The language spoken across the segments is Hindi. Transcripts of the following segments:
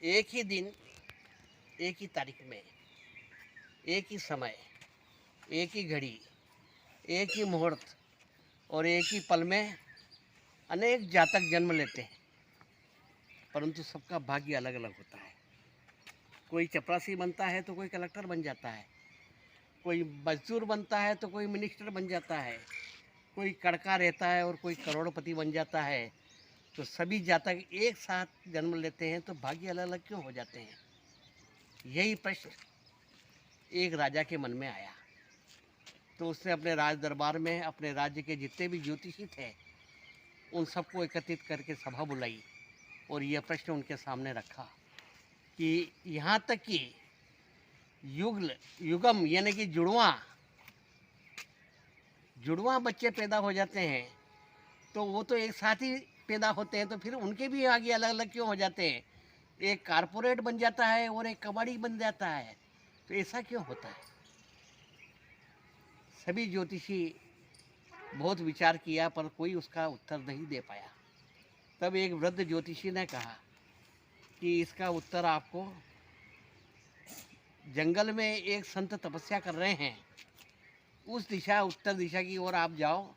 एक ही दिन, एक ही तारीख में, एक ही समय, एक ही घड़ी, एक ही मुहूर्त और एक ही पल में अनेक जातक जन्म लेते हैं, परंतु सबका भाग्य अलग अलग होता है। कोई चपरासी बनता है तो कोई कलेक्टर बन जाता है, कोई मजदूर बनता है तो कोई मिनिस्टर बन जाता है, कोई कड़का रहता है और कोई करोड़पति बन जाता है। तो सभी जातक एक साथ जन्म लेते हैं तो भाग्य अलग अलग क्यों हो जाते हैं? यही प्रश्न एक राजा के मन में आया। तो उसने अपने राज दरबार में अपने राज्य के जितने भी ज्योतिषी थे उन सबको एकत्रित करके सभा बुलाई और यह प्रश्न उनके सामने रखा कि यहाँ तक कि युगम यानी कि जुड़वा बच्चे पैदा हो जाते हैं तो वो तो एक साथ ही पैदा होते हैं, तो फिर उनके भी आगे अलग अलग क्यों हो जाते हैं? एक कारपोरेट बन जाता है और एक कबाड़ी बन जाता है, तो ऐसा क्यों होता है? सभी ज्योतिषी बहुत विचार किया पर कोई उसका उत्तर नहीं दे पाया। तब एक वृद्ध ज्योतिषी ने कहा कि इसका उत्तर आपको जंगल में एक संत तपस्या कर रहे हैं, उस दिशा उत्तर दिशा की ओर आप जाओ,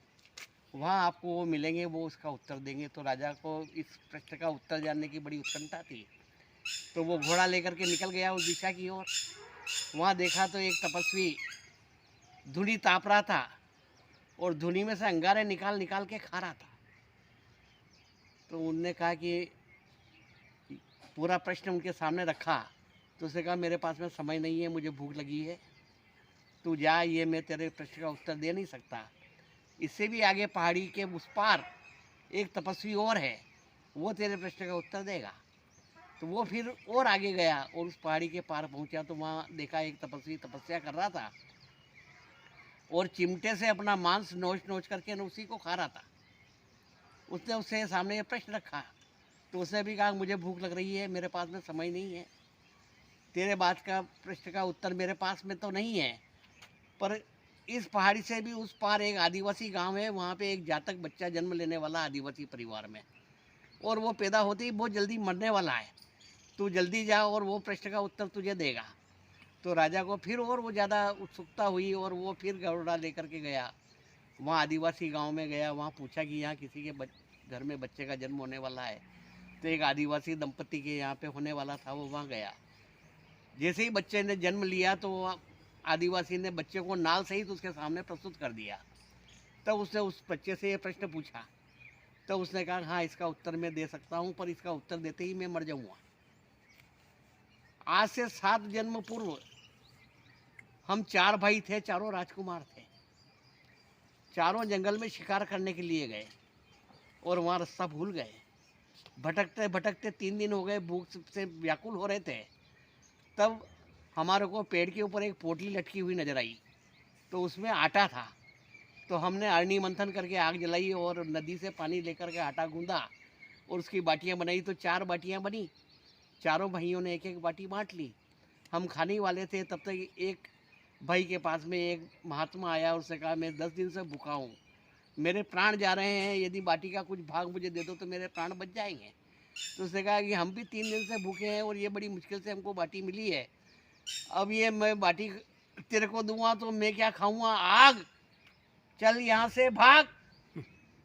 वहाँ आपको वो मिलेंगे, वो उसका उत्तर देंगे। तो राजा को इस प्रश्न का उत्तर जानने की बड़ी उत्कंठा थी, तो वो घोड़ा लेकर के निकल गया उस दिशा की ओर। वहाँ देखा तो एक तपस्वी धुनी ताप रहा था और धुनी में से अंगारे निकाल निकाल के खा रहा था। तो उनने कहा कि पूरा प्रश्न उनके सामने रखा, तो उसने कहा मेरे पास में समय नहीं है, मुझे भूख लगी है, तू जा, ये मैं तेरे प्रश्न का उत्तर दे नहीं सकता। इससे भी आगे पहाड़ी के उस पार एक तपस्वी और है, वो तेरे प्रश्न का उत्तर देगा। तो वो फिर और आगे गया और उस पहाड़ी के पार पहुंचा तो वहाँ देखा एक तपस्वी तपस्या कर रहा था और चिमटे से अपना मांस नोच नोच करके उसी को खा रहा था। उसने उससे सामने ये प्रश्न रखा, तो उसने भी कहा मुझे भूख लग रही है, मेरे पास में समय नहीं है, तेरे बात का प्रश्न का उत्तर मेरे पास में तो नहीं है, पर इस पहाड़ी से भी उस पार एक आदिवासी गांव है, वहाँ पे एक जातक बच्चा जन्म लेने वाला आदिवासी परिवार में, और वो पैदा होते ही बहुत जल्दी मरने वाला है, तू जल्दी जा और वो प्रश्न का उत्तर तुझे देगा। तो राजा को फिर और वो ज़्यादा उत्सुकता हुई और वो फिर घोड़ा लेकर के गया, वहाँ आदिवासी गांव में गया। वहाँ पूछा कि यहाँ किसी के घर में बच्चे का जन्म होने वाला है, तो एक आदिवासी दंपति के यहाँ पे होने वाला था। वो वहाँ गया, जैसे ही बच्चे ने जन्म लिया तो आदिवासी ने बच्चे को नाल सहित उसके सामने प्रस्तुत कर दिया। तब उसने उस बच्चे से ये प्रश्न पूछा, तो उसने कहा हाँ इसका उत्तर मैं दे सकता हूँ, पर इसका उत्तर देते ही मैं मर जाऊँगा। आज से 7 जन्म पूर्व हम 4 भाई थे, चारों राजकुमार थे, चारों जंगल में शिकार करने के लिए गए और वहाँ रास्ता भूल गए। भटकते भटकते 3 दिन हो गए, भूख से व्याकुल हो रहे थे। तब हमारे को पेड़ के ऊपर एक पोटली लटकी हुई नजर आई, तो उसमें आटा था। तो हमने अरणी मंथन करके आग जलाई और नदी से पानी लेकर के आटा गूंदा और उसकी बाटियां बनाई। तो 4 बाटियां बनी, चारों भाइयों ने एक एक बाटी बांट ली। हम खाने वाले थे, तब तक एक भाई के पास में एक महात्मा आया और उसने कहा मैं 10 दिन से भूखा हूँ, मेरे प्राण जा रहे हैं, यदि बाटी का कुछ भाग मुझे दे दो तो मेरे प्राण बच जाएंगे। तो उसने कहा कि हम भी 3 दिन से भूखे हैं और ये बड़ी मुश्किल से हमको बाटी मिली है, अब ये मैं बाटी तेरे को दूंगा तो मैं क्या खाऊंगा, आग, चल यहाँ से भाग।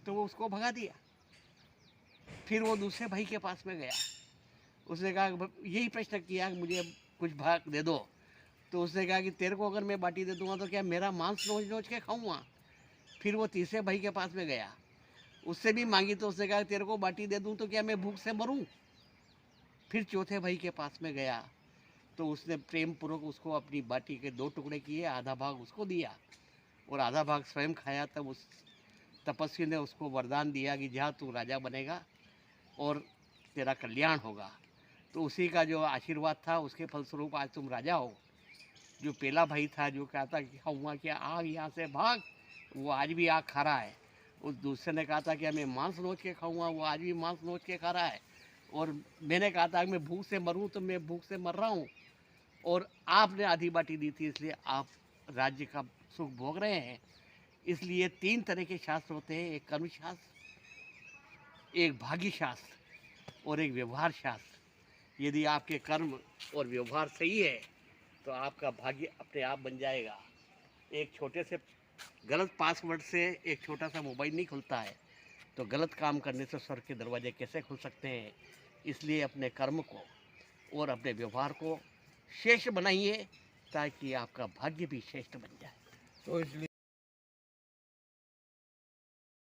तो वो उसको भगा दिया। फिर वो दूसरे भाई के पास में गया, उसने कहा यही प्रश्न किया कि मुझे कुछ भाग दे दो। तो उसने कहा कि तेरे को अगर मैं बाटी दे दूंगा तो क्या मेरा मांस नोच नोच के खाऊंगा। फिर वो तीसरे भाई के पास में गया, उससे भी मांगी, तो उसने कहा तेरे को बाटी दे दूं तो क्या मैं भूख से मरूं। फिर चौथे भाई के पास में गया, तो उसने प्रेम पूर्वक उसको अपनी बाटी के 2 टुकड़े किए, आधा भाग उसको दिया और आधा भाग स्वयं खाया। तब उस तपस्वी ने उसको वरदान दिया कि जा तू राजा बनेगा और तेरा कल्याण होगा। तो उसी का जो आशीर्वाद था उसके फलस्वरूप आज तुम राजा हो। जो पहला भाई था जो कहता कि खाऊंगा क्या, आग यहाँ से भाग, वो आज भी आग खा रहा है। उस दूसरे ने कहा था कि मैं मांस नोच के खाऊंगा, वो आज भी मांस नोच के खा रहा है। और मैंने कहा था कि मैं भूख से मरूं तो मैं भूख से मर रहा हूँ, और आपने आधी बाटी दी थी इसलिए आप राज्य का सुख भोग रहे हैं। इसलिए 3 तरह के शास्त्र होते हैं, एक कर्मशास्त्र, एक भाग्य शास्त्र और एक व्यवहार शास्त्र। यदि आपके कर्म और व्यवहार सही है तो आपका भाग्य अपने आप बन जाएगा। एक छोटे से गलत पासवर्ड से एक छोटा सा मोबाइल नहीं खुलता है, तो गलत काम करने से स्वर्ग के दरवाजे कैसे खुल सकते हैं। इसलिए अपने कर्म को और अपने व्यवहार को श्रेष्ठ बनाइए ताकि आपका भाग्य भी श्रेष्ठ बन जाए। तो इसलिए